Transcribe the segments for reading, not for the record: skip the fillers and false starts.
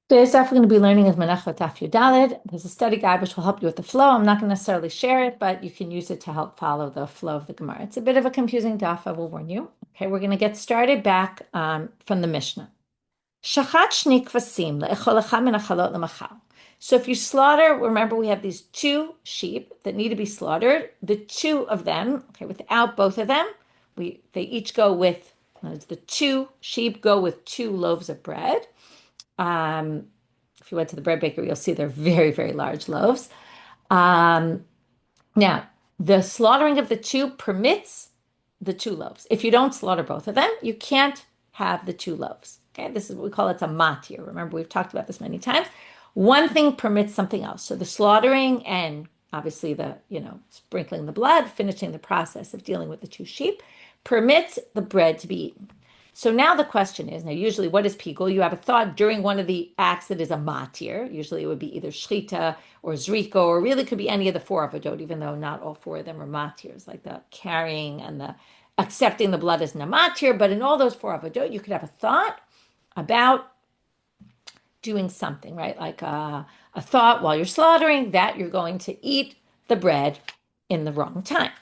Today's stuff we're going to be learning is Menachot Daf Yudalid. There's a study guide which will help you with the flow. I'm not going to necessarily share it, but you can use it to help follow the flow of the Gemara. It's a bit of a confusing daf, I will warn you. Okay, we're going to get started back from the Mishnah. Shachat shni kvasim le'echol echad min hachalot lemachal. So if you slaughter, remember we have these two sheep that need to be slaughtered. The two of them, okay, without both of them, they each go with, the two sheep go with 2 loaves of bread. If you went to the bread bakery, you'll see they're very, very large loaves. Um, Now, the slaughtering of the two permits the 2 loaves. If you don't slaughter both of them, you can't have the 2 loaves. Okay, this is what we call it's a matir. Remember, we've talked about this many times. One thing permits something else. So the slaughtering and obviously the, sprinkling the blood, finishing the process of dealing with the 2 sheep permits the bread to be eaten. So now the question is, now usually what is pigul? You have a thought during one of the acts that is a matir. Usually it would be either shchita or zriko, or really could be any of the 4 avodot, even though not all 4 of them are matirs, like the carrying and the accepting the blood as a matir. But in all those 4 avodot, you could have a thought about doing something, right? Like a thought while you're slaughtering that you're going to eat the bread in the wrong time.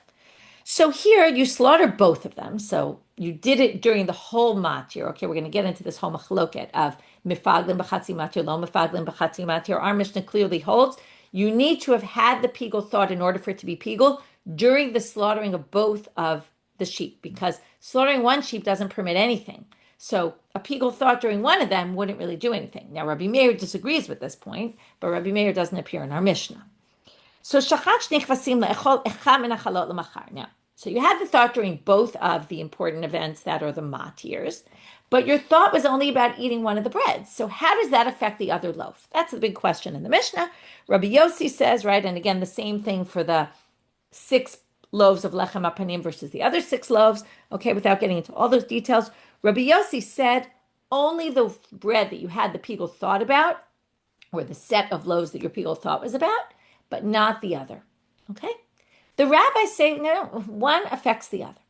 So here you slaughter both of them. So you did it during the whole matir. Okay, we're going to get into this whole machloket of mifaglim b'chatzi matir, lo mifaglim b'chatzi matir. Our Mishnah clearly holds you need to have had the pigul thought in order for it to be pigul during the slaughtering of both of the sheep, because slaughtering one sheep doesn't permit anything. So a pigul thought during one of them wouldn't really do anything. Now Rabbi Meir disagrees with this point, but Rabbi Meir doesn't appear in our Mishnah. So shachat shni kvasim le'echol echad min hachalot lemachar. Now, so you had the thought during both of the important events that are the matirs, but your thought was only about eating one of the breads. So how does that affect the other loaf? That's the big question in the Mishnah. Rabbi Yosi says, right, and again, the same thing for the 6 loaves of lechem apanim versus the other 6 loaves, okay, without getting into all those details. Rabbi Yosi said only the bread that you had the pigul thought about, or the set of loaves that your pigul thought was about, but not the other, okay? The rabbis say, no, one affects the other.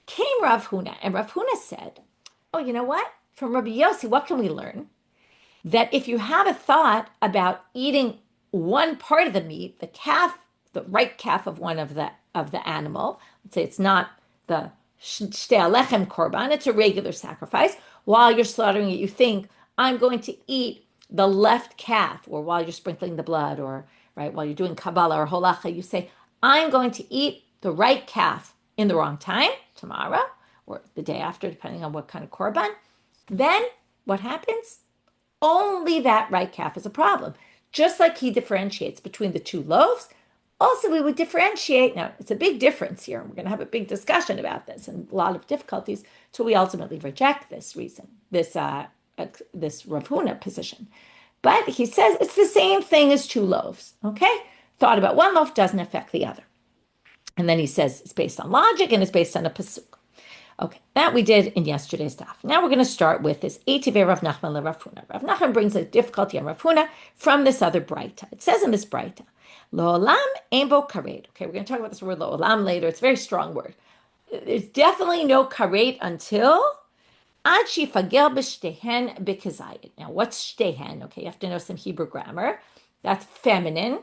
Came Rav Huna, and Rav Huna said, oh, you know what? From Rabbi Yosi, what can we learn? That if you have a thought about eating one part of the meat, the calf, the right calf of one of the animal, let's say it's not the shtei alechem korban, it's a regular sacrifice. While you're slaughtering it, you think, I'm going to eat the left calf, or while you're sprinkling the blood, or right while you're doing Kabbalah or holacha, you say, I'm going to eat the right calf in the wrong time, tomorrow, or the day after, depending on what kind of korban. Then what happens? Only that right calf is a problem. Just like he differentiates between the 2 loaves, also we would differentiate. Now, it's a big difference here. We're going to have a big discussion about this and a lot of difficulties till we ultimately reject this Rav Huna position. But he says it's the same thing as 2 loaves, okay? Thought about one loaf doesn't affect the other. And then he says it's based on logic and it's based on a pasuk. Okay, that we did in yesterday's daf. Now we're going to start with this Eitivei Rav Nachman le Rav Huna. Rav Nachman brings a difficulty on Rav Huna from this other braita. It says in this braita, Lo'olam ein bo karet. Okay, we're going to talk about this word Lo'olam later. It's a very strong word. There's definitely no karet until Ad shifagel b'shtehen b'kezayit. Now, what's shtehen? Okay, you have to know some Hebrew grammar. That's feminine.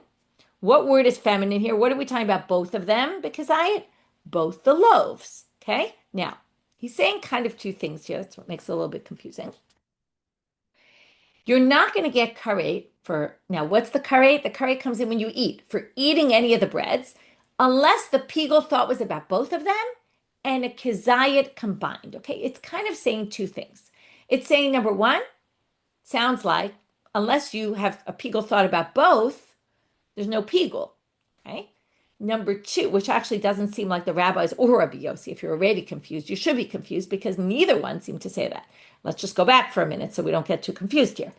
What word is feminine here? What are we talking about? Both of them? Because both the loaves. Okay? Now, he's saying kind of 2 things here. That's what makes it a little bit confusing. You're not going to get karet for, now what's the karet? The karet comes in when you eat, for eating any of the breads, unless the pigul thought was about both of them and a kezayit combined. Okay? It's kind of saying 2 things. It's saying, number 1, sounds like, unless you have a pigul thought about both, there's no pigul, okay? Number 2, which actually doesn't seem like the rabbis or Rabbi Yosi. If you're already confused, you should be confused because neither one seemed to say that. Let's just go back for a minute so we don't get too confused here.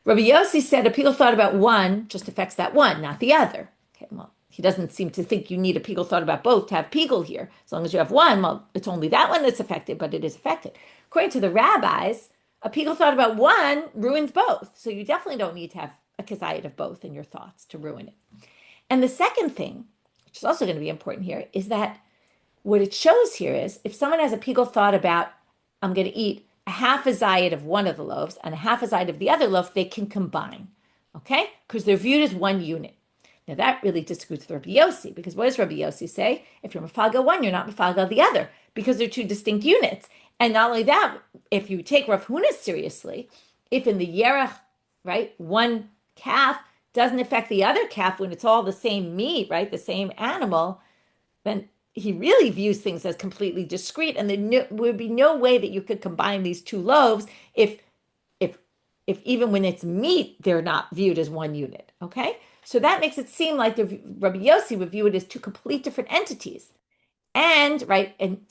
Rabbi Yosi said a pigul thought about one just affects that one, not the other. Okay, well, he doesn't seem to think you need a pigul thought about both to have pigul here. As long as you have one, well, it's only that one that's affected, but it is affected. According to the rabbis, a pigul thought about one ruins both. So you definitely don't need to have a kezayit of both in your thoughts to ruin it. And the second thing, which is also going to be important here, is that what it shows here is if someone has a pigul thought about, I'm going to eat a half a zayit of one of the loaves and a half a zayit of the other loaf, they can combine, okay? Because they're viewed as one unit. Now that really disagrees with Rabbi Yosi, because what does Rabbi Yosi say? If you're mafalga one, you're not mafalga the other, because they're two distinct units. And not only that, if you take Rav Huna seriously, if in the yerach, right, one calf doesn't affect the other calf when it's all the same meat, right, the same animal, then he really views things as completely discrete, and there would be no way that you could combine these two loaves if even when it's meat, they're not viewed as one unit, okay? So that makes it seem like Rabbi Yosi would view it as two complete different entities. And, right, and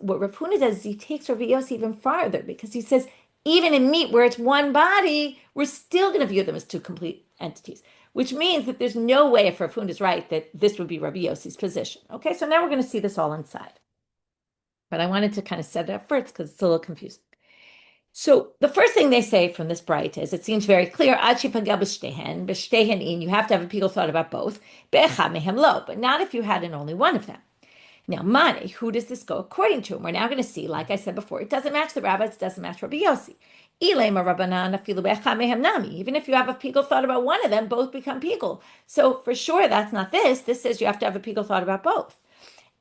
what Rav Huna does is he takes Rabbi Yosi even farther, because he says, even in meat where it's one body, we're still going to view them as two complete entities, which means that there's no way, if Rav Huna is right, that this would be Rabbi Yosi's position. Okay, so now we're going to see this all inside. But I wanted to kind of set it up first because it's a little confusing. So the first thing they say from this braita is, it seems very clear, you have to have a pigul thought about both, but not if you had in only one of them. Now, Mane, who does this go according to? And we're now going to see, like I said before, it doesn't match the rabbis, it doesn't match Rabbi Yosi. Even if you have a pigul thought about one of them, both become pigul. So for sure, that's not this. This says you have to have a pigul thought about both.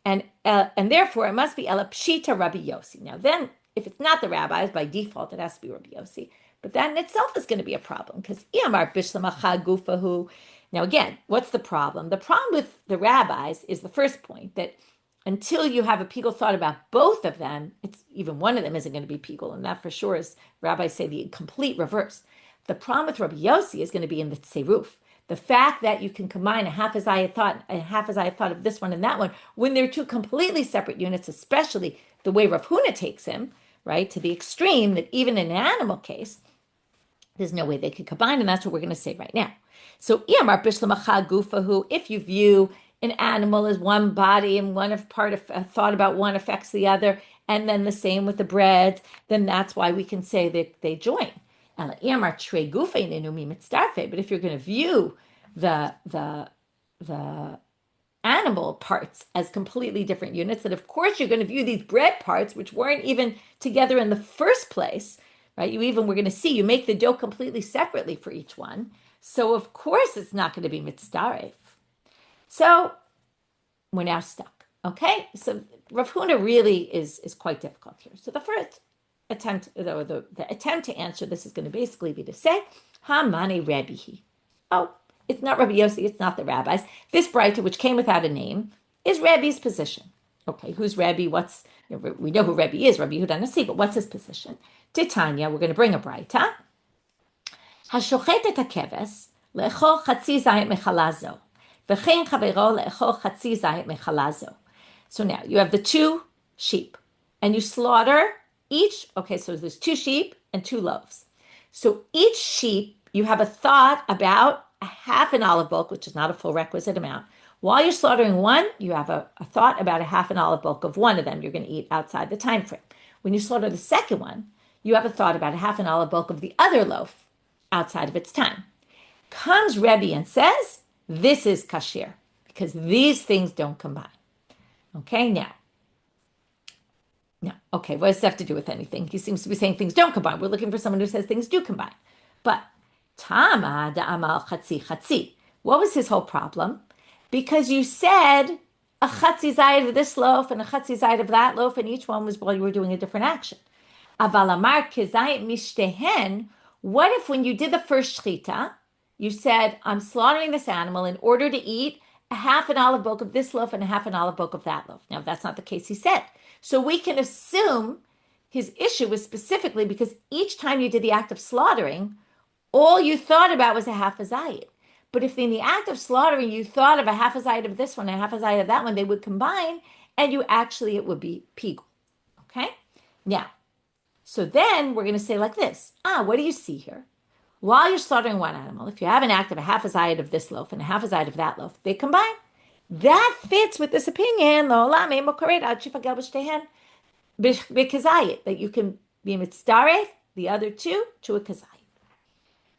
And therefore, it must be ela pshita Rabbi Yosi. Now then, if it's not the rabbis, by default, it has to be Rabbi Yosi. But that in itself is going to be a problem, because now again, what's the problem? The problem with the rabbis is the first point, that until you have a pigul thought about both of them, it's even one of them isn't going to be pigul, and that for sure is, rabbis say, the complete reverse. The problem with Rabbi Yosi is going to be in the tzeruf. The fact that you can combine a half a zayit thought and half a zayit thought of this one and that one, when they're two completely separate units, especially the way Rav Huna takes him, right, to the extreme that even in an animal case, there's no way they could combine, and that's what we're going to say right now. So, if you view an animal as one body and one of part of thought about one affects the other, and then the same with the breads, then that's why we can say that they join. But if you're going to view the animal parts as completely different units, then of course you're going to view these bread parts, which weren't even together in the first place, right? We're going to see, you make the dough completely separately for each one. So of course it's not going to be mitzdaref. So we're now stuck, okay? So Rav Huna really is quite difficult here. So the first attempt, or the attempt to answer this is going to basically be to say, Hamani Rabbihi. Oh, it's not Rabbi Yosi, it's not the rabbis. This braita, which came without a name, is Rabbi's position. Okay, who's Rabbi? We know who Rabbi is, Rabbi Yosi, but what's his position? Titania, we're going to bring a braita. Hashochet et hakeves le'echol chatzi zayit mechalazo. V'chein chavero le'echol chatzi zayit mechalazo. So now you have the two sheep, and you slaughter each. Okay, so there's two sheep and two loaves. So each sheep, you have a thought about a half an olive bulk, which is not a full requisite amount. While you're slaughtering one, you have a thought about a half an olive bulk of one of them you're going to eat outside the time frame. When you slaughter the second one, you have a thought about a half an olive bulk of the other loaf outside of its time. Comes Rebbe and says, this is kasher, because these things don't combine. Okay, now, okay, what does this have to do with anything? He seems to be saying things don't combine. We're looking for someone who says things do combine. But Tama da'amal chatzi chatzi. What was his whole problem? Because you said a chatzi zayit of this loaf and a chatzi zayit of that loaf, and each one was while you were doing a different action. Aval amar kezayit mishtehen. What if when you did the first shchita, you said, I'm slaughtering this animal in order to eat a half an olive bulk of this loaf and a half an olive bulk of that loaf. Now, that's not the case he said. So we can assume his issue was specifically because each time you did the act of slaughtering, all you thought about was a half a zayit. But if in the act of slaughtering you thought of a half a zayit of this one and a half a zayit of that one, they would combine, and it would be pigul. Okay? Now, so then we're going to say like this. What do you see here? While you're slaughtering one animal, if you have an act of a half a zayit of this loaf and a half a zayit of that loaf, they combine. That fits with this opinion, that you can be mitzdaref the other two to a kazayit.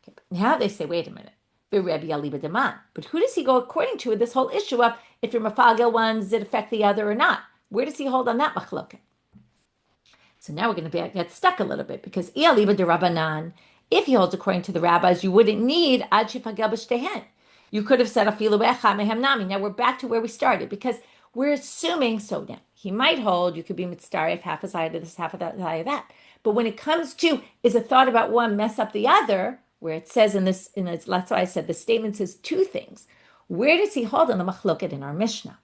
Okay, now they say, wait a minute. But who does he go according to with this whole issue of if you're mafagel one, does it affect the other or not? Where does he hold on that machloket? So now we're going to get stuck a little bit because Iyaliba de Rabbanan, if he holds according to the rabbis, you wouldn't need ad shifagel b'shtehen. You could have said afilu be'echad mehem nami. Now we're back to where we started because we're assuming, so now he might hold, you could be mitzdaref, half a side of this, half a side of that. But when it comes to, is a thought about one mess up the other, where it says that's why I said the statement says two things. Where does he hold on the machloket in our Mishnah?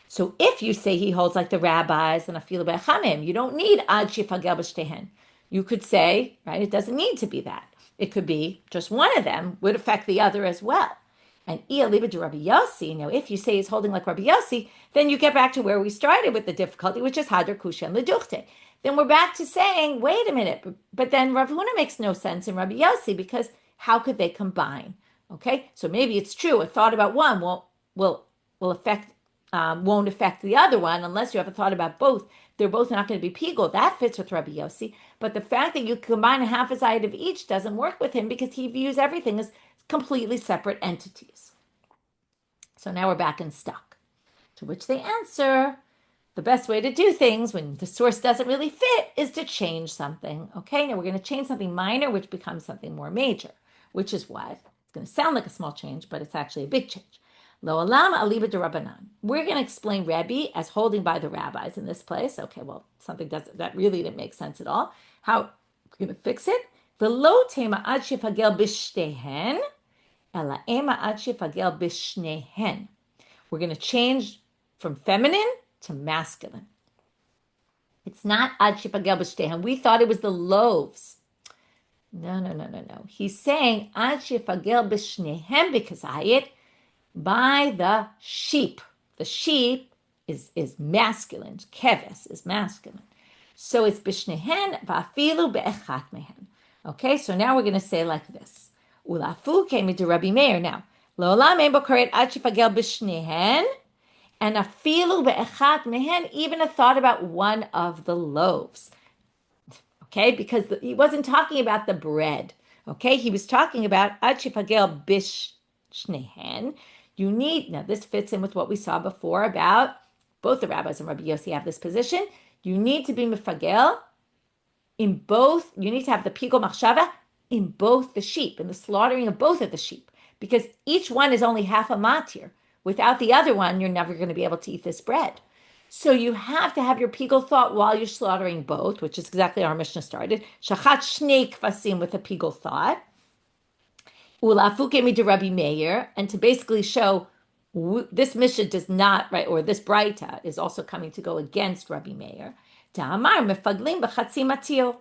So if you say he holds like the rabbis and afilu be'echamim, you don't need ad shifagel b'shtehen. You could say, right, it doesn't need to be that. It could be just one of them would affect the other as well. And Iyaliba to Rabbi Yosi, now if you say he's holding like Rabbi Yosi, then you get back to where we started with the difficulty, which is Hadar Kusha and Leduchte. Then we're back to saying, wait a minute, but then Rav Huna makes no sense in Rabbi Yosi because how could they combine? Okay, so maybe it's true. A thought about one won't affect the other one unless you have a thought about both. They're both not going to be pigul. That fits with Rabbi Yosi. But the fact that you combine a half a side of each doesn't work with him because he views everything as completely separate entities. So now we're back in stuck. To which they answer, the best way to do things when the source doesn't really fit is to change something. Okay, now we're going to change something minor, which becomes something more major, which is what? It's going to sound like a small change, but it's actually a big change. Lo olam aliba de Rabbanan. We're going to explain Rebbe as holding by the rabbis in this place. Okay, well, something that really didn't make sense at all. How we're going to fix it? V'lo tema ad shifagel b'shtehen, ela ema ad shifagel b'shnehen. We're going to change from feminine to masculine. It's not ad shifagel b'shtehen. We thought it was the loaves. No. He's saying ad shifagel b'shnehen because ayit, by the sheep. The sheep is masculine. Keves is masculine. So it's b'shnehen v'afilu be'echat mehen. Okay, so now we're going to say like this. Ulafu came into Rabbi Meir. Now, Lo'olam ein bo karet ad shifagel b'shnehen, and afilu be'echat mehen, even a thought about one of the loaves. Okay, because he wasn't talking about the bread. Okay, he was talking about ad shifagel b'shnehen. You need, now this fits in with what we saw before about both the rabbis and Rabbi Yosi have this position. You need to be mefagel in both, you need to have the pigul machshava in both the sheep, in the slaughtering of both of the sheep, because each one is only half a matir. Without the other one, you're never going to be able to eat this bread. So you have to have your pigul thought while you're slaughtering both, which is exactly how our Mishnah started. Shachat shnei kvasim with a pigul thought. Ulafu came to Rabbi Meir, and to basically show this Mishnah does not, right, or this braita is also coming to go against Rabbi Meir. Ta'amar mefaglim b'chatzi matil.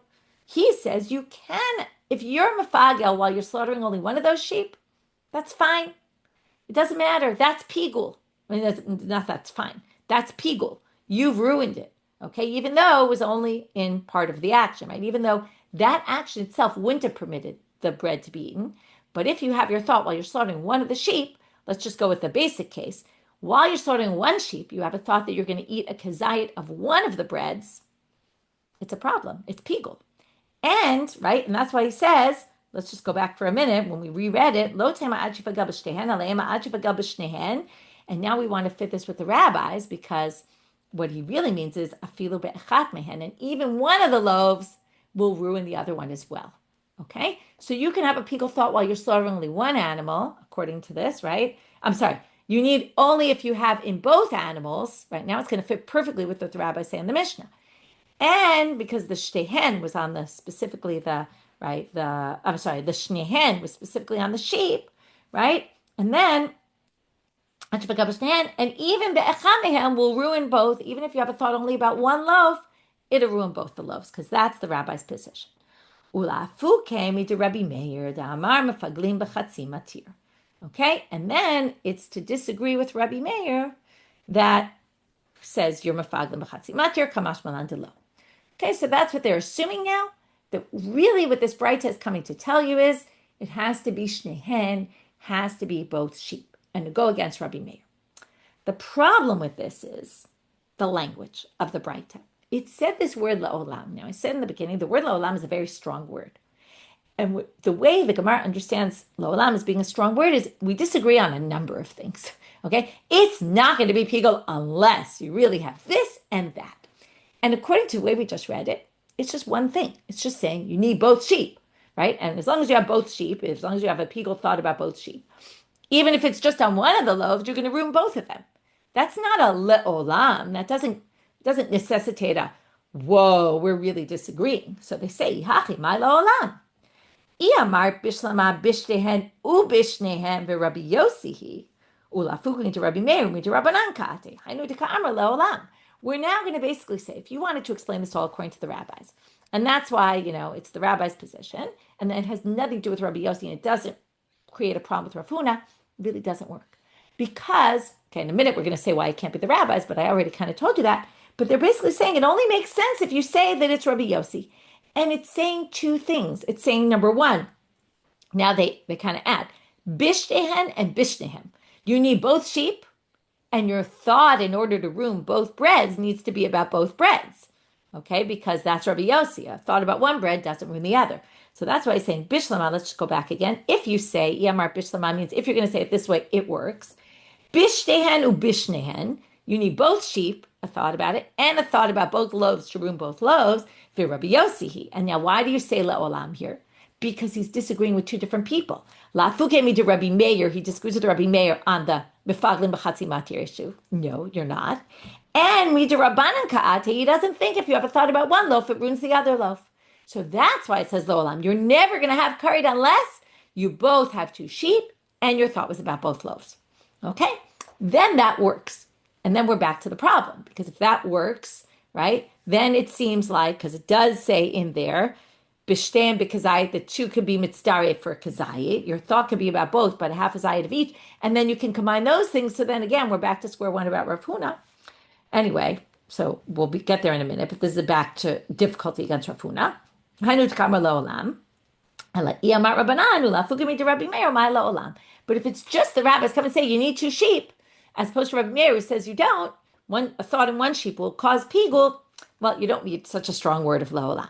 He says you can, if you're mefagel while you're slaughtering only one of those sheep, that's fine. It doesn't matter. That's pigul. I mean, that's fine. That's pigul. You've ruined it. Okay, even though it was only in part of the action, right? Even though that action itself wouldn't have permitted the bread to be eaten. But if you have your thought while you're slaughtering one of the sheep, let's just go with the basic case. While you're slaughtering one sheep, you have a thought that you're going to eat a kazayit of one of the breads. It's a problem. It's pigul. And, right, and that's why he says, let's just go back for a minute when we reread it, lo tema ad shifagel b'shtehen, aleima ad shifagel b'shnehen. And now we want to fit this with the rabbis because what he really means is afilu be'echat mehen, and even one of the loaves will ruin the other one as well. Okay, so you can have a pigul thought while you're slaughtering only one animal, according to this, right? I'm sorry, you need only if you have in both animals, right? Now it's going to fit perfectly with what the rabbis say in the Mishnah. And because the shtehen was on the, specifically the, right, the shnehen was specifically on the sheep, right? And then, and even be'echamehem will ruin both, even if you have a thought only about one loaf, it'll ruin both the loaves, because that's the rabbi's position. Ulafu came to Rabbi Meir, the Amar mefaglim b'chatzi matir. Okay, and then it's to disagree with Rabbi Meir that says you're mefaglim b'chatzi matir kamash malan de lo. Okay, so that's what they're assuming now. That really what this braita is coming to tell you is it has to be shnehen, has to be both sheep, and to go against Rabbi Meir. The problem with this is the language of the braita. It said this word la'olam. Now, I said in the beginning, the word la'olam is a very strong word. And the way the Gemara understands la'olam as being a strong word is we disagree on a number of things. Okay? It's not going to be pigul unless you really have this and that. And according to the way we just read it, It's just one thing. It's just saying you need both sheep, right? And as long as you have both sheep, as long as you have a pigul thought about both sheep, even if it's just on one of the loaves, you're going to ruin both of them. That's not a le'olam. That doesn't necessitate a whoa, we're really disagreeing. So they say, Hachi, my le'olam. Iyamar bishlama bishtehen ubishnehem v'Rabbi Yosi ulafukin to Rabbi Meir to Rabbanan kate. Hainu de ka'amar le'olam. We're now going to basically say, if you wanted to explain this all according to the rabbis, and that's why, it's the rabbi's position, and then it has nothing to do with Rabbi Yosi, and it doesn't create a problem with Rav Huna, it really doesn't work. Because, okay, in a minute we're going to say why it can't be the rabbis, but I already kind of told you that. But they're basically saying it only makes sense if you say that it's Rabbi Yosi. And it's saying two things. It's saying, number one, now they kind of add, bishtehen and bishnehem. You need both sheep, and your thought in order to ruin both breads needs to be about both breads. Okay, because that's Rabbi Yosi. A thought about one bread doesn't ruin the other. So that's why he's saying bishlama. Let's just go back again. If you say, Iyamar bishlama means if you're going to say it this way, it works. Bishtehen u bishnehen. You need both sheep, a thought about it, and a thought about both loaves to ruin both loaves. Rabbi Yosi. And now why do you say le'olam here? Because he's disagreeing with two different people. La'fukemi to Rabbi Meir. He disagrees with Rabbi Meir on the mefaglim b'chatzi matir issue. No, you're not. And me to Rabbanan ka'ate. He doesn't think if you have a thought about one loaf, it ruins the other loaf. So that's why it says le'olam. You're never going to have kared unless you both have two sheep and your thought was about both loaves. Okay? Then that works. And then we're back to the problem. Because if that works, right, then it seems like, because it does say in there, bishtem b'kazayit, the two could be mitzdareh for kazayit. Your thought could be about both, but a half a zayit of each. And then you can combine those things. So then again, we're back to square one about Rav Huna. Anyway, so we'll get there in a minute, but this is back to difficulty against Rav Huna. But if it's just the rabbis come and say you need two sheep, as opposed to Rabbi Meir who says you don't, a thought in one sheep will cause pigul, well, you don't need such a strong word of le'olam.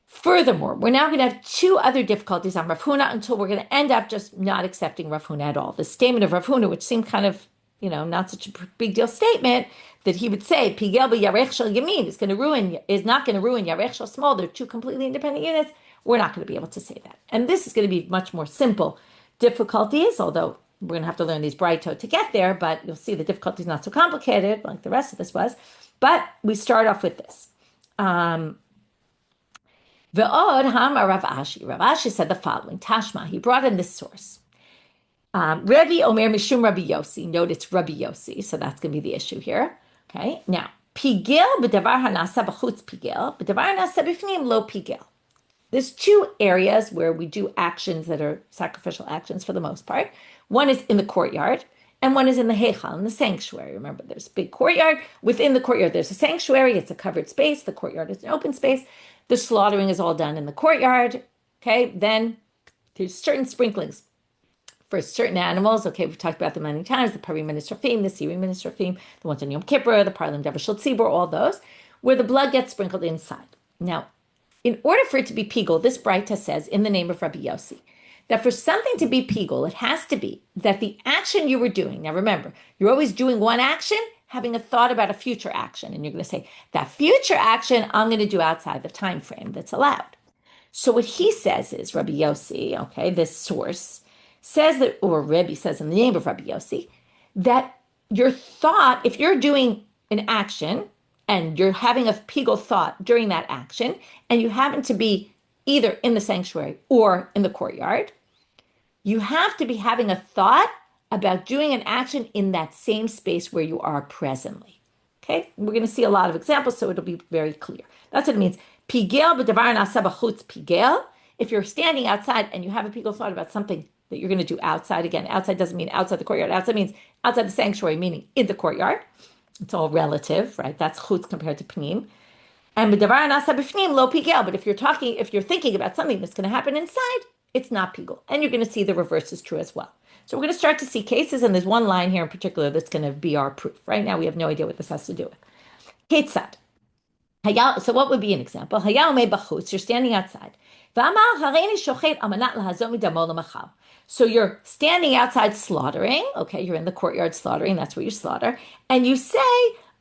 Furthermore, we're now going to have two other difficulties on Rav Huna until we're going to end up just not accepting Rav Huna at all. The statement of Rav Huna, which seemed kind of, not such a big deal statement, that he would say, pigul b'yarech shel yamin is not going to ruin yarech shel small. They're two completely independent units. We're not going to be able to say that. And this is going to be much more simple difficulties, although we're going to have to learn these braita to get there, but you'll see the difficulty is not so complicated like the rest of this was. But we start off with this. Ve'od hama Rav Ashi. Rav Ashi said the following. Tashma, he brought in this source. Revi Omer Mishum Rabbi Yosi. Note it's Rabbi Yosi, so that's going to be the issue here. Okay, now, pigil b'davar hanasa b'chutz pigil, b'davar hanasa b'fnim lo pigil. There's two areas where we do actions that are sacrificial actions for the most part. One is in the courtyard, and one is in the heichal, in the sanctuary. Remember, there's a big courtyard. Within the courtyard, there's a sanctuary. It's a covered space. The courtyard is an open space. The slaughtering is all done in the courtyard. Okay, then there's certain sprinklings for certain animals. Okay, we've talked about them many times. The parim ministrafim, the sirim ministrafim, the ones on Yom Kippur, the parlim davar shel tzibur, all those, where the blood gets sprinkled inside. Now, in order for it to be pigul, this braita says, in the name of Rabbi Yosi, that for something to be pigul, it has to be that the action you were doing, now remember, you're always doing one action, having a thought about a future action, and you're going to say, that future action I'm going to do outside the time frame that's allowed. So what he says is, Rabbi Yosi, okay, this source, says that, or Rebbe says in the name of Rabbi Yosi, that your thought, if you're doing an action, and you're having a pigul thought during that action, and you happen to be either in the sanctuary or in the courtyard, you have to be having a thought about doing an action in that same space where you are presently. Okay? We're going to see a lot of examples, so it'll be very clear. That's what it means. Pigel b'davar nasa b'chutz pigel. If you're standing outside and you have a pigul thought about something that you're going to do outside, again, outside doesn't mean outside the courtyard. Outside means outside the sanctuary, meaning in the courtyard. It's all relative, right? That's chutz compared to pnim. And b'davar nasa b'fnim lo pigel. But if you're thinking about something that's going to happen inside, it's not pigul. And you're going to see the reverse is true as well. So we're going to start to see cases, and there's one line here in particular that's going to be our proof. Right now, we have no idea what this has to do with. Ketzad. So what would be an example? You're standing outside. So you're standing outside slaughtering. Okay, you're in the courtyard slaughtering. That's where you slaughter. And you say,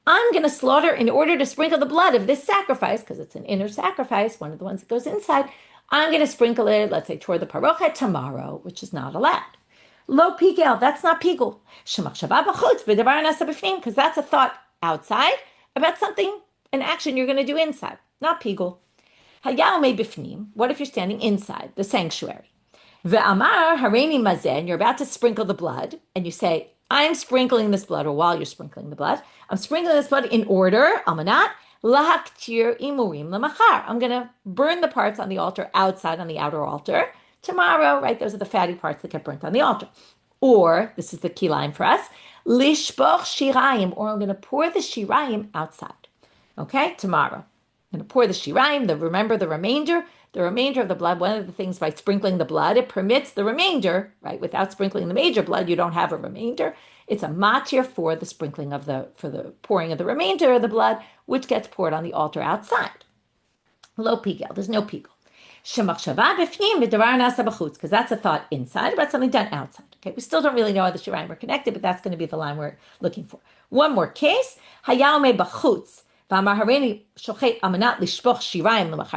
I'm going to slaughter in order to sprinkle the blood of this sacrifice, because it's an inner sacrifice, one of the ones that goes inside. I'm going to sprinkle it, let's say, toward the parochet tomorrow, which is not allowed. Lo pigul, that's not pigul. Shemachshava b'chutz b'davar nasa b'fnim, because that's a thought outside about something, an action you're going to do inside, not pigul. Hayal me b'fnim, what if you're standing inside the sanctuary? Ve'amar hareini mazen, you're about to sprinkle the blood, and you say, I'm sprinkling this blood, or while you're sprinkling the blood, I'm sprinkling this blood in order, almanat, lahaktir imurim lemachar. I'm going to burn the parts on the altar outside on the outer altar tomorrow, right? Those are the fatty parts that get burnt on the altar. Or, this is the key line for us, lishboch shirayim, or I'm going to pour the shirayim outside. Okay, tomorrow. I'm going to pour the shirayim, remember the remainder of the blood. One of the things by sprinkling the blood, it permits the remainder, right? Without sprinkling the major blood, you don't have a remainder. It's a matir for the sprinkling of for the pouring of the remainder of the blood, which gets poured on the altar outside. Lo pigul, there's no pigul. Shemachshava b'fnim v'davar nasa b'chutz, because that's a thought inside about something done outside. Okay, we still don't really know how the shirayim are connected, but that's going to be the line we're looking for. One more case, hayal me b'chutz.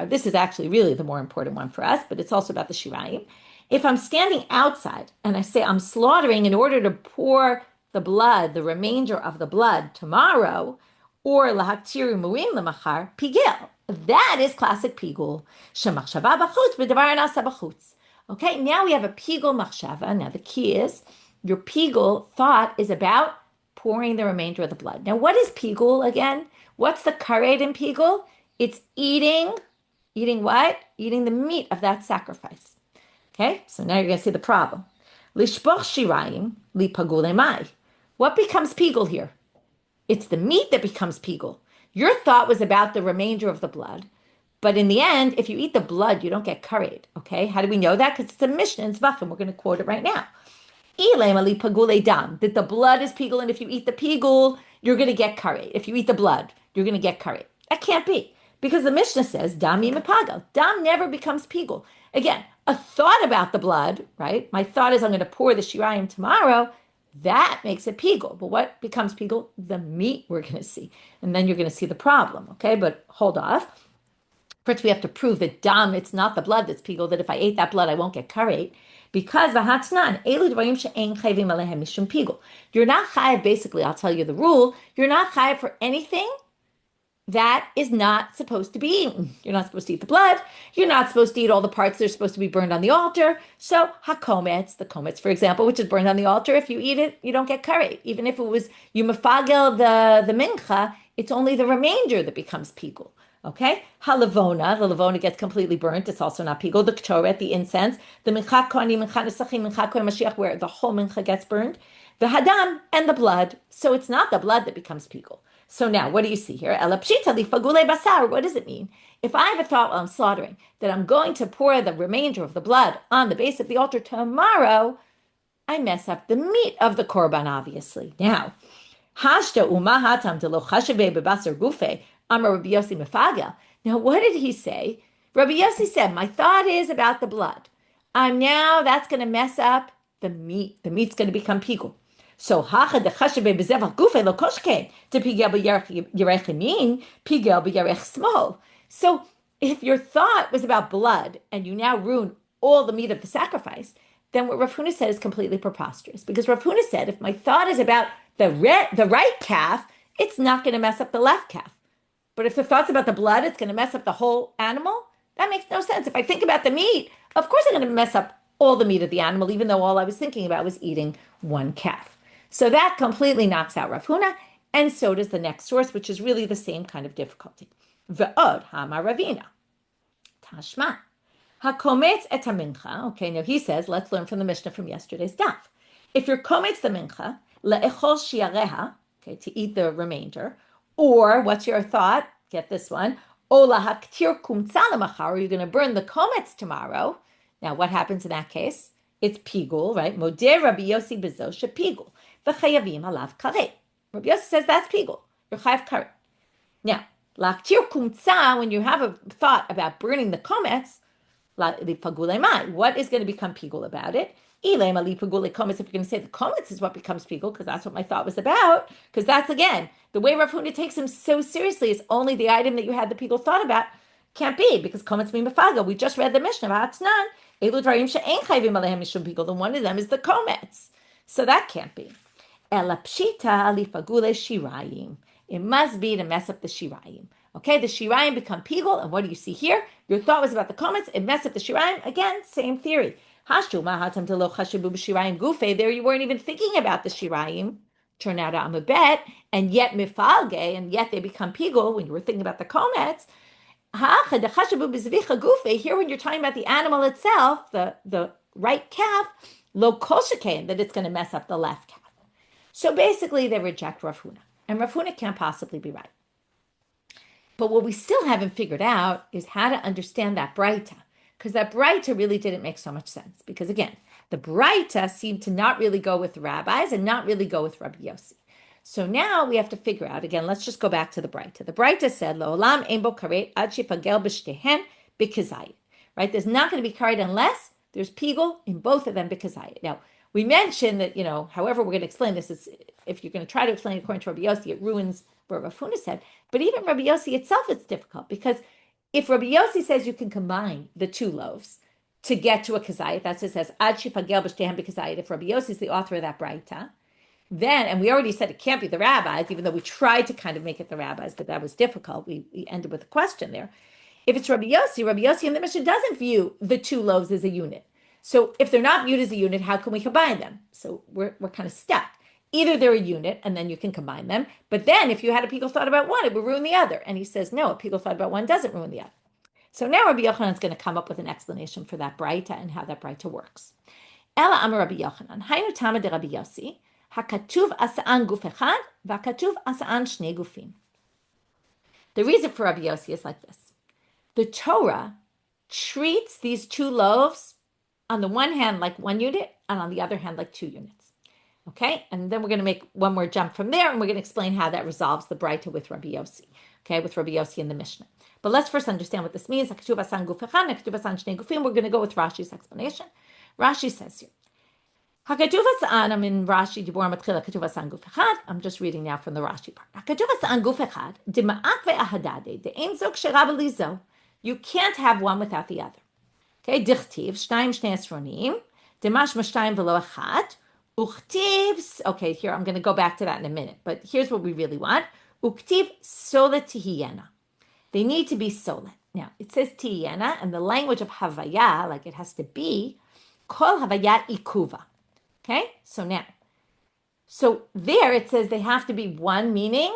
This is actually really the more important one for us, but it's also about the shirayim. If I'm standing outside and I say I'm slaughtering in order to pour the blood, the remainder of the blood tomorrow, or lahaktir murim lemachar, pigul. That is classic pigul. Shemachshava b'chutz b'davar nasa b'chutz. Okay, now we have a pigul machshava. Now the key is your pigul thought is about pouring the remainder of the blood. Now what is pigul again? What's the kared in pigul? It's eating what? Eating the meat of that sacrifice. Okay, so now you're going to see the problem. Lishboch shirayim li pagul emai. What becomes pigul here? It's the meat that becomes pigul. Your thought was about the remainder of the blood, but in the end, if you eat the blood, you don't get kared. Okay, how do we know that? Because it's a Mishna in Zvachim. We're going to quote it right now. That the blood is pigul, and if you eat the pigul, you're going to get kared. If you eat the blood, you're going to get kared. That can't be, because the Mishnah says dam yimepagal. Dam never becomes pigul. Again, a thought about the blood, right? My thought is I'm going to pour the shirayim tomorrow. That makes it pigul. But what becomes pigul? The meat we're going to see, and then you're going to see the problem. Okay, but hold off. First, we have to prove that dam, it's not the blood that's pigul, that if I ate that blood, I won't get karet. Because you're not chayav, basically, I'll tell you the rule, you're not chayav for anything that is not supposed to be eaten. You're not supposed to eat the blood. You're not supposed to eat all the parts that are supposed to be burned on the altar. So hakometz, the kometz, for example, which is burned on the altar, if you eat it, you don't get karet. Even if it was you mefagel the mincha, it's only the remainder that becomes pigul. Okay, halavona, the lavona gets completely burnt. It's also not pigul. The ktoret, the incense, the mincha kohanim, mincha nesachim, mincha kohen mashiach, where the whole mincha gets burned, the hadam, and the blood. So it's not the blood that becomes pigul. So now, what do you see here? Elapshita li fagule basar. What does it mean? If I have a thought while I'm slaughtering that I'm going to pour the remainder of the blood on the base of the altar tomorrow, I mess up the meat of the korban, obviously. Now, hashta umahatam de lo chashabe bebasar gufe. Rabbi Yosi mefagel. Now, what did he say? Rabbi Yosi said, my thought is about the blood. That's going to mess up the meat. The meat's going to become pigul. So, hacha de chashabe bezevach gufe lo koshke to pigel b'yarech yamin, pigel b'yarech smol. So, if your thought was about blood and you now ruin all the meat of the sacrifice, then what Rav Huna said is completely preposterous. Because Rav Huna said, if my thought is about the right calf, it's not going to mess up the left calf. But if the thought's about the blood, it's going to mess up the whole animal. That makes no sense. If I think about the meat, of course I'm going to mess up all the meat of the animal, even though all I was thinking about was eating one calf. So that completely knocks out Rav Huna, and so does the next source, which is really the same kind of difficulty. Ve'od ha'amar Ravina. Tashma. Hakometz et hamincha. Okay, now he says, let's learn from the Mishnah from yesterday's daf. If you're kometz the mincha, le'echol shiareha, okay, to eat the remainder, or what's your thought? Get this one. Ola haktir kumtza lemachar. You're going to burn the kometz tomorrow. Now, what happens in that case? It's pigul, right? Modeh Rabbi Yosi bezo shepigul v'chayavim alav karet. Rabbi Yosi says that's pigul. You're chayav karet. Now, laktir kumtza, when you have a thought about burning the kometz, What is going to become pigul about it? If you're going to say the komets is what becomes pigul, because that's what my thought was about, because that's, again, the way Rav Huna takes him so seriously is only the item that you had the pigul thought about can't be, because komets mean befaga. We just read the Mishna about Hadran. And one of them is the komets. So that can't be. It must be to mess up the shirayim. Okay, the shirayim become pigul, and what do you see here? Your thought was about the comments, it messed up the shirayim. Again, same theory. There you weren't even thinking about the shirayim. Turn out I'm a bet, and yet mifalge, and yet they become pigul when you were thinking about the comments. Here, when you're talking about the animal itself, the right calf, lo koshakain, that it's going to mess up the left calf. So basically, they reject Rav Huna, and Rav Huna can't possibly be right. But what we still haven't figured out is how to understand that braita, because that braita really didn't make so much sense. Because again, the braita seemed to not really go with the rabbis and not really go with Rabbi Yosi. So now we have to figure out, again, let's just go back to the braita. The braita said, Lo'olam ein bo karet ad shifagel b'shtehen b'kazayit. Right? There's not going to be karet unless there's pigul in both of them b'kazayit. Now, we mentioned that, however we're going to explain this, is if you're going to try to explain it according to Rabbi Yosi, it ruins what Rav Huna said. But even Rabbi Yosi itself, it's difficult, because if Rabbi Yosi says you can combine the two loaves to get to a kazayit, that's what it says, ad shifagel b'shtehen b'kazayit. If Rabbi Yosi is the author of that braita, then, and we already said it can't be the rabbis, even though we tried to kind of make it the rabbis, but that was difficult. We ended with a question there. If it's Rabbi Yosi in the Mishna doesn't view the two loaves as a unit. So if they're not viewed as a unit, how can we combine them? So we're kind of stuck. Either they're a unit, and then you can combine them. But then if you had a pigul thought about one, it would ruin the other. And he says, no, a pigul thought about one doesn't ruin the other. So now Rabbi Yochanan is going to come up with an explanation for that braita and how that braita works. Ela amar Rabbi Yochanan, haynu tama de Rabbi Yosi, hakatuv asa'an guf echad, v'hakatuv asa'an shnei gufim. The reason for Rabbi Yosi is like this. The Torah treats these two loaves on the one hand like one unit, and on the other hand like two units. Okay, and then we're going to make one more jump from there, and we're going to explain how that resolves the braita with Rabbi Yosi, okay, with Rabbi Yosi in the Mishna. But let's first understand what this means. We're going to go with Rashi's explanation. Rashi says here, I'm just reading now from the Rashi part. You can't have one without the other. Okay, dichtiv, shtayim shnei esronim, demashma shtayim v'lo echad. Uktiv, okay, here I'm going to go back to that in a minute, but here's what we really want. Uktiv solet tihiyena. They need to be solet. Now, it says tihiyena, and the language of havaya, like it has to be, kol havaya ikuva. Okay, so now, so there it says they have to be one, meaning,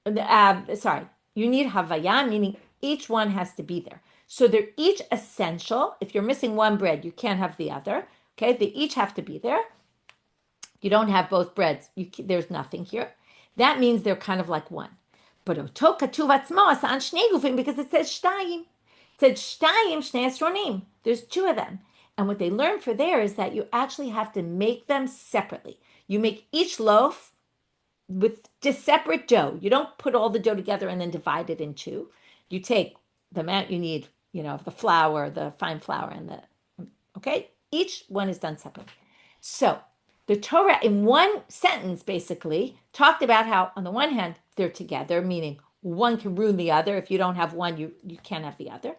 you need havaya, meaning each one has to be there. So they're each essential. If you're missing one bread, you can't have the other. Okay, they each have to be there. You don't have both breads. There's nothing here. That means they're kind of like one. But because it says shtayim. It said shtayim shnei esronim. There's two of them. And what they learn for there is that you actually have to make them separately. You make each loaf with just separate dough. You don't put all the dough together and then divide it in two. You take the amount you need, of the flour, the fine flour, and okay? Each one is done separately. So the Torah, in one sentence, basically, talked about how, on the one hand, they're together, meaning one can ruin the other. If you don't have one, you can't have the other.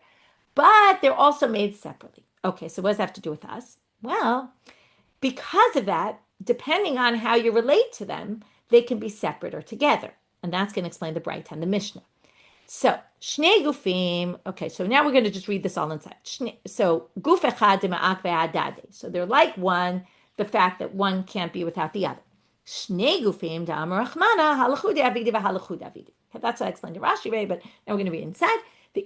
But they're also made separately. Okay, so what does that have to do with us? Well, because of that, depending on how you relate to them, they can be separate or together. And that's going to explain the braita and the Mishna. So, shnei gufim, okay, so now we're going to just read this all inside. So, guf echad dema'ak ve'adade. So they're like one, the fact that one can't be without the other. Shnei gufim da'amar rachmana halachu de'avidi v'halachu de'avidi. Okay, that's what I explained to Rashi, but now we're going to read inside.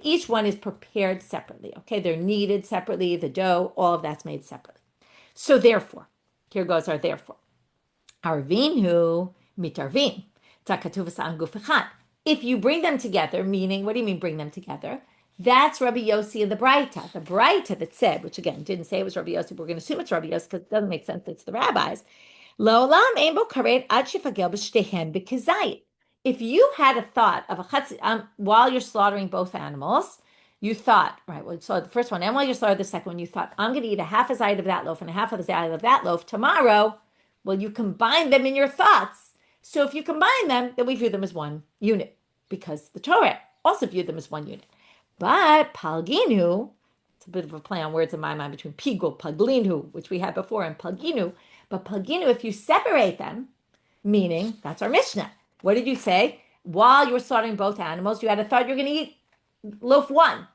Each one is prepared separately. Okay, they're kneaded separately, the dough, all of that's made separately. So therefore, here goes our therefore. Arvinu mitarvin. Takatuvas an guf echad. If you bring them together, meaning, what do you mean bring them together? That's Rabbi Yosi in the braita. The braita that said, which again, didn't say it was Rabbi Yosi, but we're going to assume it's Rabbi Yosi because it doesn't make sense that it's the rabbis. Lo'olam ein bo karet ad shifagel b'shtehen b'kazayit. If you had a thought of a chatzit, while you're slaughtering both animals, You thought, right, well, so the first one, and while you slaughtered the second one, you thought, I'm going to eat a half a zayit of that loaf and a half of the zayit of that loaf tomorrow. Well, you combine them in your thoughts. So if you combine them, then we view them as one unit because the Torah also viewed them as one unit. But palginu, it's a bit of a play on words in my mind between pigul, paglinu, which we had before, and palginu. But palginu, if you separate them, meaning, that's our Mishnah. What did you say? While you were slaughtering both animals, you had a thought you're going to eat loaf 1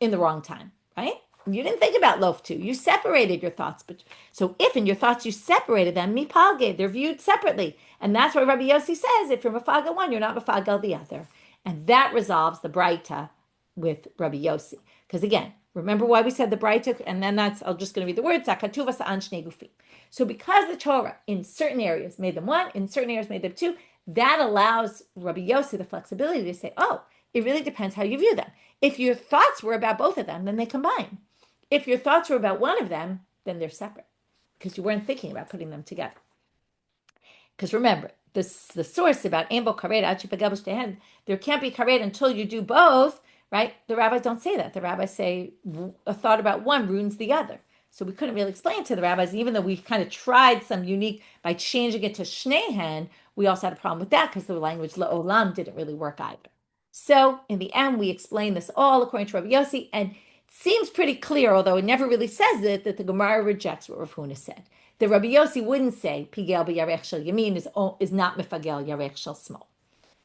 in the wrong time, right? You didn't think about loaf 2. You separated your thoughts. But so if in your thoughts you separated them, mipalge, they're viewed separately. And that's why Rabbi Yosi says, if you're mafagel one, you're not mafagel the other. And that resolves the braita with Rabbi Yosi. Because again, remember why we said the braita, and then I'm just going to read the words, zakatuva sa'an shnei gufim. So because the Torah in certain areas made them 1, in certain areas made them 2, that allows Rabbi Yosi the flexibility to say, oh, it really depends how you view them. If your thoughts were about both of them, then they combine. If your thoughts were about one of them, then they're separate because you weren't thinking about putting them together. Because remember, the source about Ambo Kared, there can't be Kared until you do both, right? The rabbis don't say that. The rabbis say a thought about one ruins the other. So we couldn't really explain to the rabbis, even though we kind of tried some unique, by changing it to Shnehen, we also had a problem with that because the language La'olam didn't really work either. So in the end, we explain this all according to Rabbi Yosi, and it seems pretty clear, although it never really says it, that the Gemara rejects what Rav Huna said. The Rabbi Yosi wouldn't say pigul b'yarech shel yamin is not mefagel yarech shel small.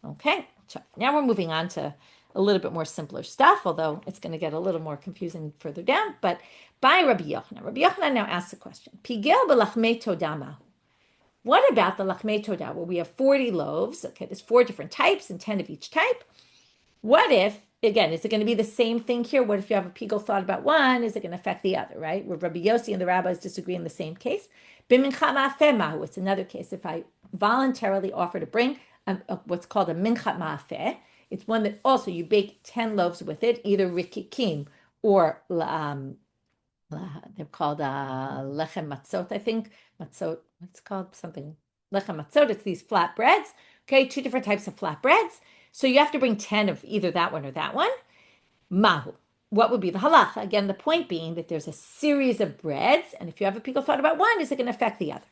Okay, so now we're moving on to a little bit more simpler stuff, although it's going to get a little more confusing further down. But by Rabbi Yochanan, Rabbi Yochanan now asks the question: pigul b'lachmei todah. What about the lachmei todah, where we have 40 loaves? Okay, there's 4 different types and 10 of each type. What if, again, is it going to be the same thing here? What if you have a pigul thought about one? Is it going to affect the other, right? Where Rabbi Yosi and the rabbis disagree in the same case. It's another case. If I voluntarily offer to bring what's called a minchat ma'afeh, it's one that also you bake 10 loaves with it, either rikikim or they're called lechem matzot, I think. Matzot, it's called something. Lechem matzot, it's these flat breads. Okay, 2 different types of flat breads. So you have to bring 10 of either that one or that one. Mahu. What would be the halacha? Again, the point being that there's a series of breads, and if you have a pigul thought about one, is it going to affect the other?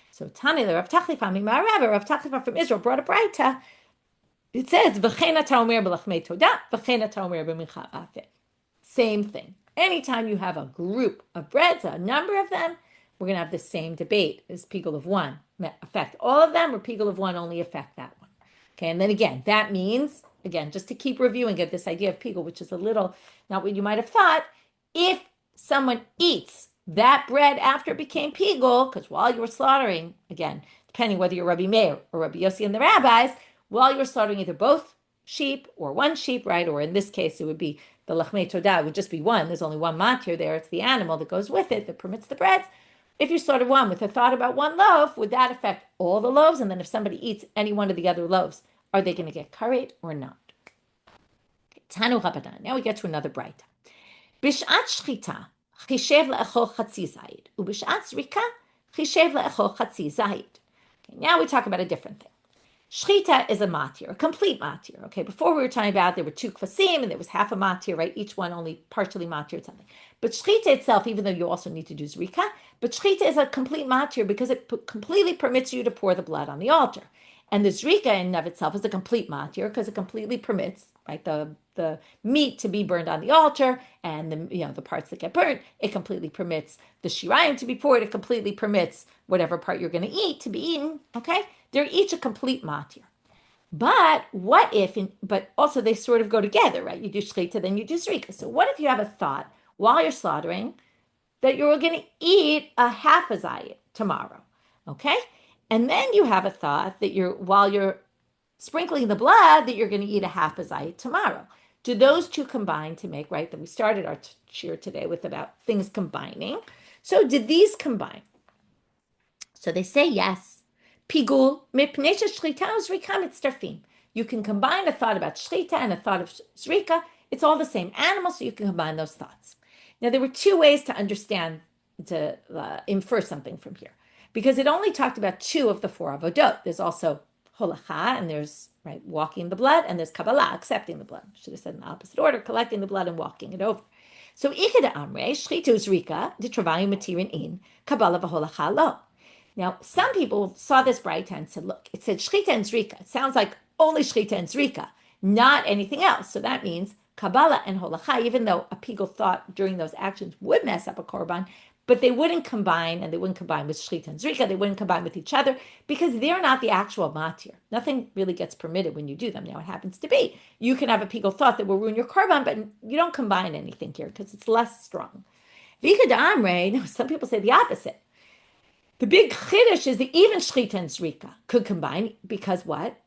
So Tani, the Rav Tachlifa, Rav Tachlifa from Israel brought a braita. It says, "V'chein ata omer b'lachmei todah, v'chein ata omer b'mincha afeh." Same thing. Anytime you have a group of breads, a number of them, we're going to have the same debate. Is pigul of one affect all of them, or pigul of one only affect that one? Okay, and then again, that means, again, just to keep reviewing it, this idea of pigul, which is a little, not what you might have thought, if someone eats that bread after it became pigul, because while you were slaughtering, again, depending whether you're Rabbi Meir or Rabbi Yosi and the rabbis, while you were slaughtering either both sheep or one sheep, right, or in this case, it would be the lachmei todah, it would just be one. There's only one matir there. It's the animal that goes with it that permits the breads. If you slaughtered one with a thought about one loaf, would that affect all the loaves? And then if somebody eats any one of the other loaves, are they going to get karet or not? Tanu Rabbanan. Now we get to another braita. B'shat shchita chishev le'echol chatzi zayit, u'b'shat zrika chishev le'echol chatzi zayit. Okay, now we talk about a different thing. Shchita is a matir, a complete matir. Okay, before we were talking about there were 2 kvasim and there was half a matir, right? Each one only partially matir something. But shchita itself, even though you also need to do zrika, but shchita is a complete matir because it completely permits you to pour the blood on the altar. And the zrika in and of itself is a complete matir because it completely permits, right, the meat to be burned on the altar and the parts that get burnt. It completely permits the shirayim to be poured. It completely permits whatever part you're going to eat to be eaten. Okay, they're each a complete matir. But what if? But also they sort of go together, right? You do shchita, then you do zrika. So what if you have a thought while you're slaughtering that you're going to eat a half a zayit tomorrow? Okay. And then you have a thought that while you're sprinkling the blood, that you're going to eat a half a zayit tomorrow. Do those 2 combine to make, right, that we started our shiur today with about things combining. So did these combine? So they say yes. Pigul, mipnei shechita uzrika mitztarfim. You can combine a thought about shchita and a thought of zrika. It's all the same animal, so you can combine those thoughts. Now, there were 2 ways to understand, to infer something from here. Because it only talked about 2 of the 4 avodot. There's also holacha, and there's walking the blood, and there's kabbalah, accepting the blood. Should have said in the opposite order, collecting the blood and walking it over. So ikeda amre shchitu zrika ditravayu matirin in kabbalah v'holacha lo. Now, some people saw this braita and said, look, it said shchita and zrika. It sounds like only shchita and zrika, not anything else. So that means Kabbalah and holacha, even though a pigul thought during those actions would mess up a korban, but they wouldn't combine, and they wouldn't combine with shchita and zrika. They wouldn't combine with each other because they're not the actual matir. Nothing really gets permitted when you do them. Now, it happens to be you can have a pigul thought that will ruin your korban, but you don't combine anything here because it's less strong. Vika d'amre, no, some people say the opposite. The big chiddush is that even shchita and zrika could combine because what?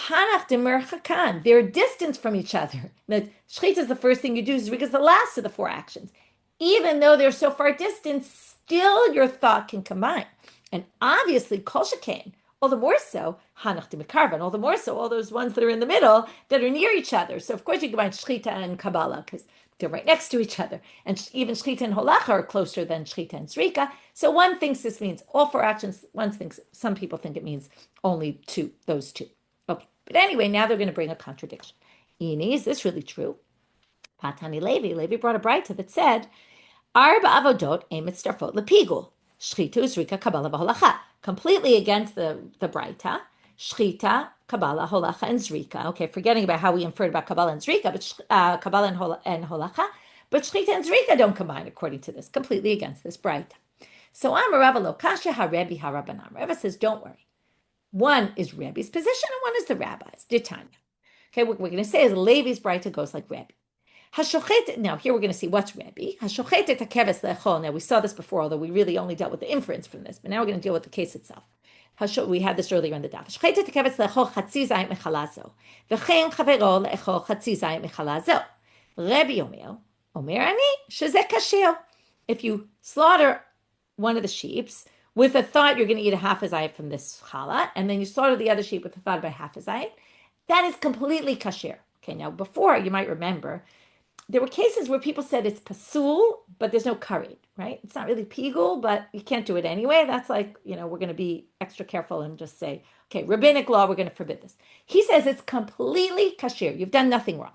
Hanach de merchakan. They're distant from each other. Now, shchita is the first thing you do, zrika is the last of the four actions. Even though they're so far distant, still your thought can combine. And obviously, kol shekain, all the more so, hanach de mekarvan, all the more so, all those ones that are in the middle that are near each other. So, of course, you combine shchita and kabbalah because they're right next to each other. And even shchita and holacha are closer than shchita and zrika. So one thinks this means all four actions. Some people think it means only two, those two. Okay. But anyway, now they're going to bring a contradiction. Ini, is this really true? Patani Levi brought a braita that said, Arba avodot emend starfot lepigul. Shchita, zrika, kabbalah, v'holacha. Completely against the braita. Shchita, kabbalah, holacha, and zrika. Okay, forgetting about how we inferred about kabbalah and zrika, but kabbalah and holacha. But shchita and zrika don't combine according to this. Completely against this braita. So Amar Rava lo kasha haRebbi haRabbanan. Rava says, don't worry. One is Rebbe's position and one is the rabbis. Ditanya. Okay, what we're going to say is Levi's braita goes like Rebbe. Now here we're going to see what's Rebbe. Now we saw this before, although we really only dealt with the inference from this, but now we're going to deal with the case itself. We had this earlier in the daf. Rebbe Omer ani shezeh kasher. If you slaughter one of the sheeps with a thought you're going to eat a half a zayit from this challah, and then you slaughter the other sheep with a thought about half a zayit, that is completely kasher. Okay, now before, you might remember, there were cases where people said it's pasul, but there's no karid, right? It's not really pigul, but you can't do it anyway. That's like, we're going to be extra careful and just say, okay, rabbinic law, we're going to forbid this. He says it's completely kasher. You've done nothing wrong.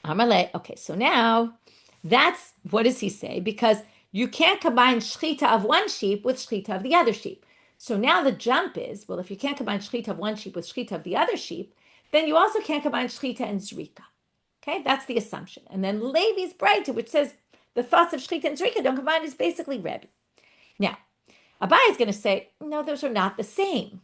Amalei. Okay, so now that's, what does he say? Because you can't combine shchita of one sheep with shchita of the other sheep. So now the jump is, well, if you can't combine shchita of one sheep with shchita of the other sheep, then you also can't combine shchita and zrika. Okay, that's the assumption. And then Levi's braita, which says the thoughts of shchita and zrika don't combine, is basically Rebbe. Now, Abai is going to say, no, those are not the same.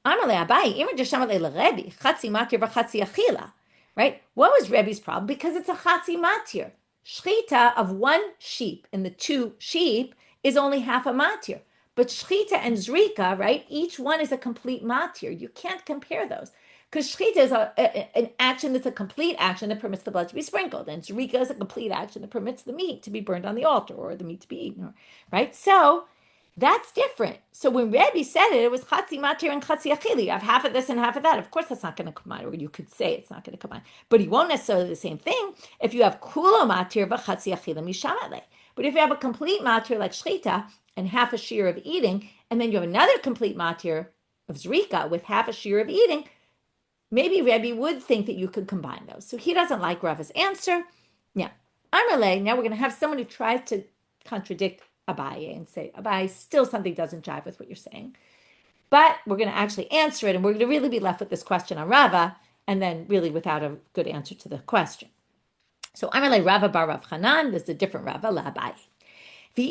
Amalei Abai, imar deshamalei leRebbe, chatzi matir v'chatzi achila. Right? What was Rebbe's problem? Because it's a chatzi matir. Shchita of one sheep and the two sheep is only half a matir. But shchita and zrika, right? Each one is a complete matir. You can't compare those. Because shchita is an action that's a complete action that permits the blood to be sprinkled. And zrika is a complete action that permits the meat to be burned on the altar or the meat to be eaten. Right? So that's different. So when Rebbe said it, it was chatzi matir and chatzi achili. You have half of this and half of that. Of course, that's not going to combine, or you could say it's not going to combine. But he won't necessarily the same thing if you have kulo matir v'chatzi achila mishamale. But if you have a complete matir like shchita and half a shiur of eating, and then you have another complete matir of zrika with half a shiur of eating, maybe Rebbe would think that you could combine those. So he doesn't like Rava's answer. Now, Amalei, now we're going to have someone who tries to contradict Abaye and say, Abaye, still something doesn't jive with what you're saying. But we're going to actually answer it, and we're going to really be left with this question on Rava, and then really without a good answer to the question. So Amalei Rava bar Rav Hanan, there's a different Rava, la Abaye. Now,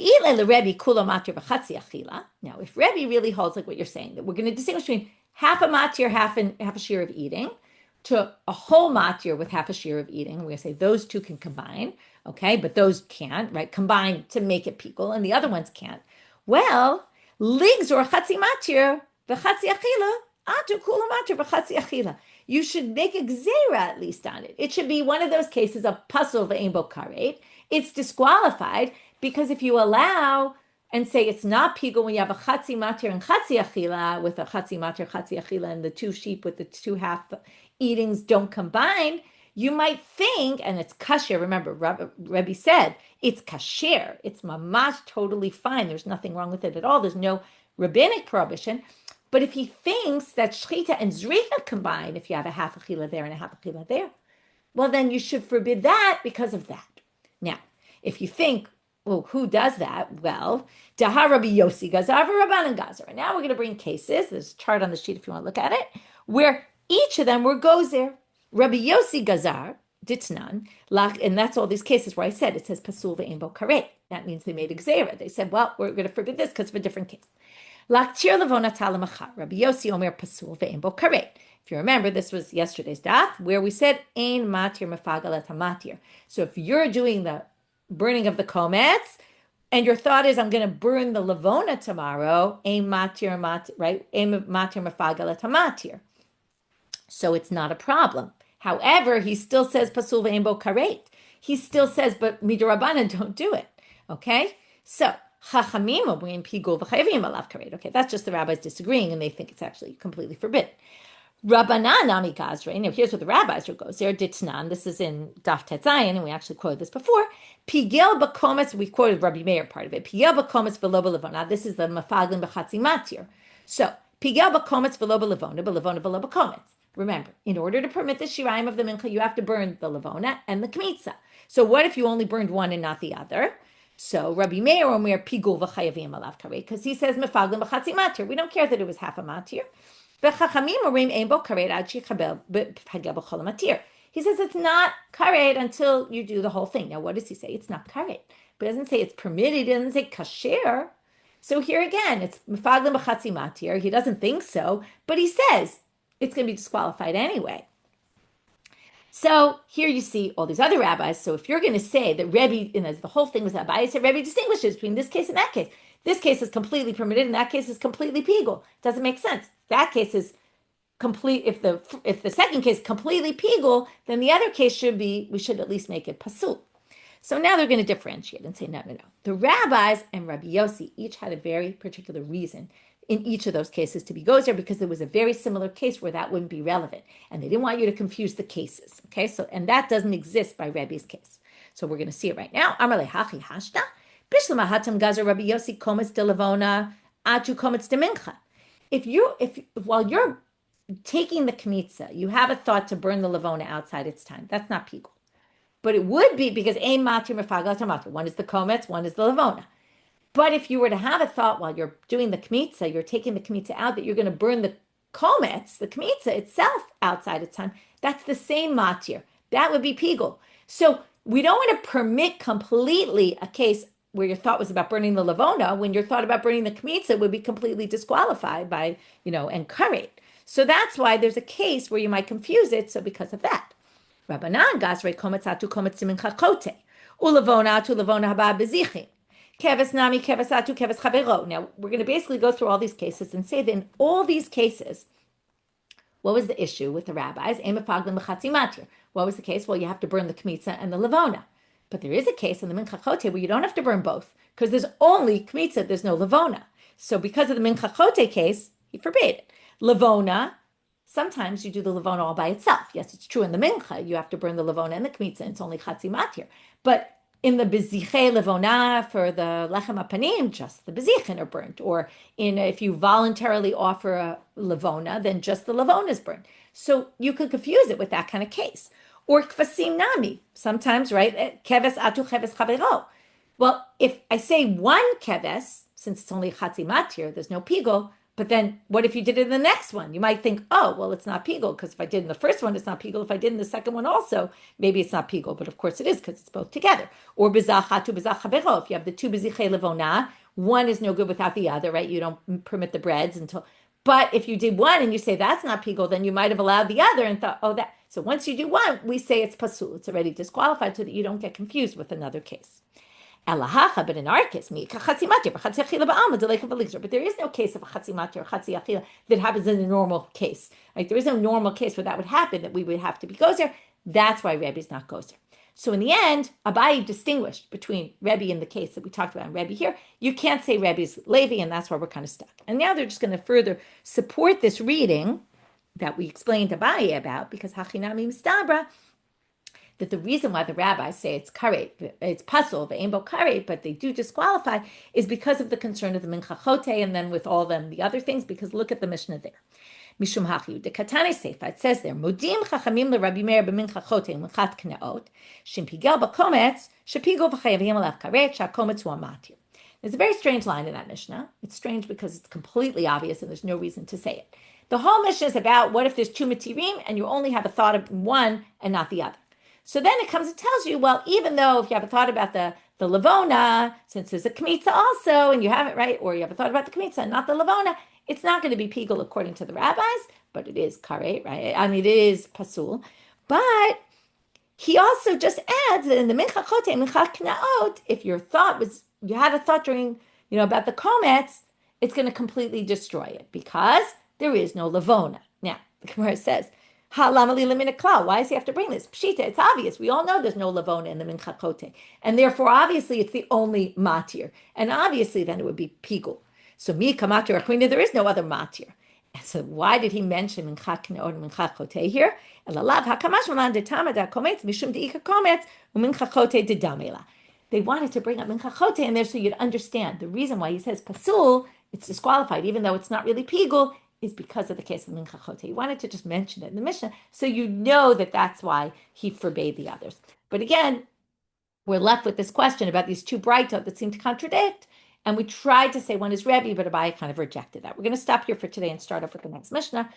if Rebbe really holds like what you're saying, that we're going to distinguish between half a matir, half a shiur of eating, to a whole matir with half a shiur of eating, we're going to say those two can combine, okay, but those can't, right? Combine to make it pigul, and the other ones can't. Well, ligs or chatzi matir, v'chatzi achila, atu kula matir v'chatzi achila. You should make a gzeira at least on it. It should be one of those cases of pasul v'ein bo karet. It's disqualified because if you allow and say it's not pigul when you have a chatzi matir and chatzi achila with a chatzi matir, chatzi achila, and the two sheep with the two half eatings don't combine, you might think, and it's kasher. Remember, Rebbe said it's kasher. It's mamash totally fine. There's nothing wrong with it at all. There's no rabbinic prohibition. But if he thinks that shchita and zrika combine, if you have a half achila there and a half achila there, well, then you should forbid that because of that. Now, if you think, well, who does that? Well, Dahar Rabbi Yosi Gazar Rabbanan Gazar. And now we're going to bring cases. There's a chart on the sheet if you want to look at it, where each of them were gozer. Rabbi Yosi Gazar, Ditnan, and that's all these cases where I said it says Pasul ve'imbo karet. That means they made a gzera. They said, well, we're going to forbid this because of a different case. Laktir levona talamachar. Rabbi Yosi Omer Pasul ve'imbo karet. If you remember, this was yesterday's daf where we said ein matir mefagalet hamatir. So if you're doing the burning of the komets, and your thought is, I'm going to burn the levona tomorrow, ein matir, right? Ein matir mefagalet hamatir. So it's not a problem. However, he still says pasul ve'imbo karet. He still says, but midrabanan don't do it. Okay? So chachamim omrim pigul v'chayavim alav karet. Okay, that's just the rabbis disagreeing, and they think it's actually completely forbidden. Rabbanan ami gazre. Now here's what the rabbis would go. Zer ditnan. This is in Daf Tetzayin, and we actually quoted this before. Pigel b'kometz. We quoted Rabbi Meir part of it. Pigel b'kometz v'lo b'levona. This is the mafaglim b'chatzi matir. So pigel b'kometz v'lo b'levona v'lo b'kometz. Remember, in order to permit the shirayim of the mincha, you have to burn the levona and the kmitza. So what if you only burned one and not the other? So Rabbi Meir omer pigul v'chayavim alav karei, because he says mefaglim b'chatzi matir. We don't care that it was half a matir. He says it's not karet until you do the whole thing. Now, what does he say? It's not karet. But he doesn't say it's permitted. He doesn't say kasher. So here again, it's mefaglim b'chatzi matir. He doesn't think so, but he says it's going to be disqualified anyway. So here you see all these other rabbis. So if you're going to say that Rebbe, the whole thing was Rabbi, said Rebbe distinguishes between this case and that case. This case is completely permitted, and that case is completely pigul. Doesn't make sense. That case is complete. If the second case is completely pigul, then the other case should be, we should at least make it pasul. So now they're going to differentiate and say, no. The rabbis and Rabbi Yosi each had a very particular reason in each of those cases to be gozer, because there was a very similar case where that wouldn't be relevant. And they didn't want you to confuse the cases. Okay, so, and that doesn't exist by Rebbe's case. So we're going to see it right now. Amar lehachi hashta, bishlama hatam gazer Rabbi Yosi kometz de levona atu kometz de mincha. If while you're taking the kmitza, you have a thought to burn the levona outside its time, that's not pigul. But it would be, because ein matir mefagalat hamatir. One is the kometz, one is the levona. But if you were to have a thought while you're doing the kmitza, you're taking the kmitza out, that you're going to burn the kometz, the kmitza itself, outside its time, that's the same matir. That would be pigul. So we don't want to permit completely a case where your thought was about burning the levona, when your thought about burning the kmitza would be completely disqualified by, and karet. So that's why there's a case where you might confuse it. So because of that, Rabbanan gazrei kometz atu kometz minchachote ulevona atu levona haba bezichin. Keves nami, keves atu, keves chavero. Now, we're going to basically go through all these cases and say that in all these cases, what was the issue with the rabbis? What was the case? Well, you have to burn the kmitza and the levona. But there is a case in the minchachote where you don't have to burn both, because there's only kmitza, there's no levona. So because of the minchachote case, he forbade it. Levona, sometimes you do the levona all by itself. Yes, it's true in the mincha, you have to burn the levona and the kmitza, and it's only chatzi matir. But in the beziche levona for the lechem apanim, just the bezichin are burnt. Or if you voluntarily offer a levona, then just the levona is burnt. So you could confuse it with that kind of case. Or kvasim nami, sometimes, right? Keves atu keves chavero. Well, if I say one keves, since it's only chatzi matir, there's no pigul. But then what if you did it in the next one? You might think, oh, well, it's not pigul, because if I did in the first one, it's not pigul. If I did in the second one also, maybe it's not pigul. But of course it is, because it's both together. Or bezach hatu bezach chavero. If you have the two bezichei levona, one is no good without the other, right? You don't permit the breads until... But if you did one and you say that's not pigul, then you might have allowed the other and thought, oh, that... So once you do one, we say it's pasul. It's already disqualified, so that you don't get confused with another case. But in our case, but there is no case of a chatzi matir or chatzi achila that happens in a normal case. Right? There is no normal case where that would happen, that we would have to be gozer. That's why Rebbe is not gozer. So in the end, Abaye distinguished between Rebbe in the case that we talked about and Rebbe here. You can't say Rebbe's Levi, and that's why we're kind of stuck. And now they're just going to further support this reading that we explained Abaye about, because hachinami mistabra, that the reason why the rabbis say it's karet, it's pasul, ve'embo karet, but they do disqualify, is because of the concern of the Menachot, and then with all them the other things, because look at the Mishnah there. Mishum hachiu de katane seifa. It says there, modim chachamim leRabbi Meir b'minchachot u'minchat kneot, shim pigel b'kometz, shepigul v'chayavim alav karet, shakometz hu amatir. There's a very strange line in that Mishnah. It's strange because it's completely obvious and there's no reason to say it. The whole Mishnah is about what if there's two matirim and you only have a thought of one and not the other. So then it comes and tells you, well, even though if you have a thought about the levona, since there's a kmitza also, and you have it right, or you have a thought about the kmitza and not the levona, it's not going to be pigul according to the rabbis, but it is karet, right? I mean, it is pasul. But he also just adds that in the minchachot, minchat knaot, if your thought was, you had a thought during, about the komets, it's going to completely destroy it because there is no levona. Now, the Gemara says, why does he have to bring this? Pshita, it's obvious. We all know there's no levona in the minchachote. And therefore, obviously, it's the only matir. And obviously, then it would be pigul. So, mi kamatir achwina, there is no other matir. And so, why did he mention minchat kneot and minchachote here? They wanted to bring up minchachote in there so you'd understand. The reason why he says pasul, it's disqualified, even though it's not really pigul, is because of the case of minchachote. He wanted to just mention it in the Mishnah so you know that that's why he forbade the others. But again, we're left with this question about these two braita that seem to contradict, and we tried to say one is Rebbe, but Abaye kind of rejected that. We're going to stop here for today and start off with the next Mishnah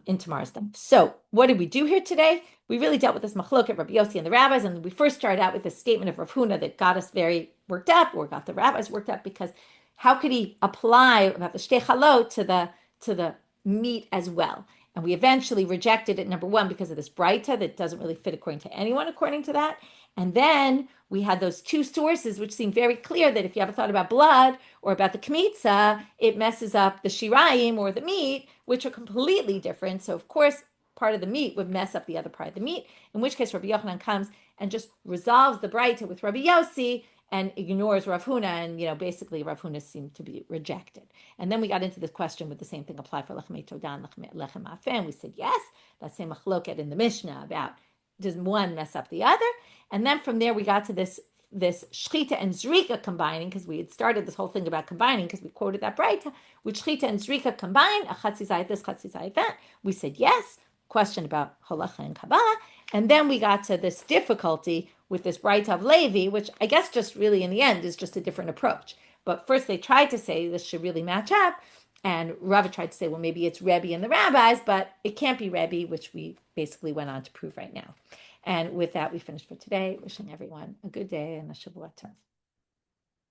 in tomorrow's time. So what did we do here today? We really dealt with this machloket, Rabbi Yosi and the rabbis, and we first started out with this statement of Rav Huna that got us very worked up, or got the rabbis worked up, because how could he apply about the shtei chalot to the meat as well? And we eventually rejected it, number one, because of this braita that doesn't really fit according to anyone according to that. And then we had those two sources, which seem very clear that if you have a thought about blood or about the kmitza, it messes up the shirayim or the meat, which are completely different. So, of course, part of the meat would mess up the other part of the meat, in which case Rabbi Yochanan comes and just resolves the braita with Rabbi Yosi and ignores Rav Huna, and basically Rav Huna seemed to be rejected. And then we got into this question, would the same thing apply for lechem todan, lechem afeh? And we said yes, that same machloket in the Mishnah about does one mess up the other? And then from there we got to this shchita and zrika combining, because we had started this whole thing about combining, because we quoted that braita, which shchita and zrika combine, a chatzi zayit this, chatzi zayit that. We said yes, question about halacha and Kabbalah, and then we got to this difficulty with this braita of Levi, which I guess just really in the end is just a different approach. But first they tried to say this should really match up, and Rava tried to say, well, maybe it's Rebbe and the rabbis, but it can't be Rebbe, which we basically went on to prove right now. And with that, we finished for today. Wishing everyone a good day and a Shavuot tov.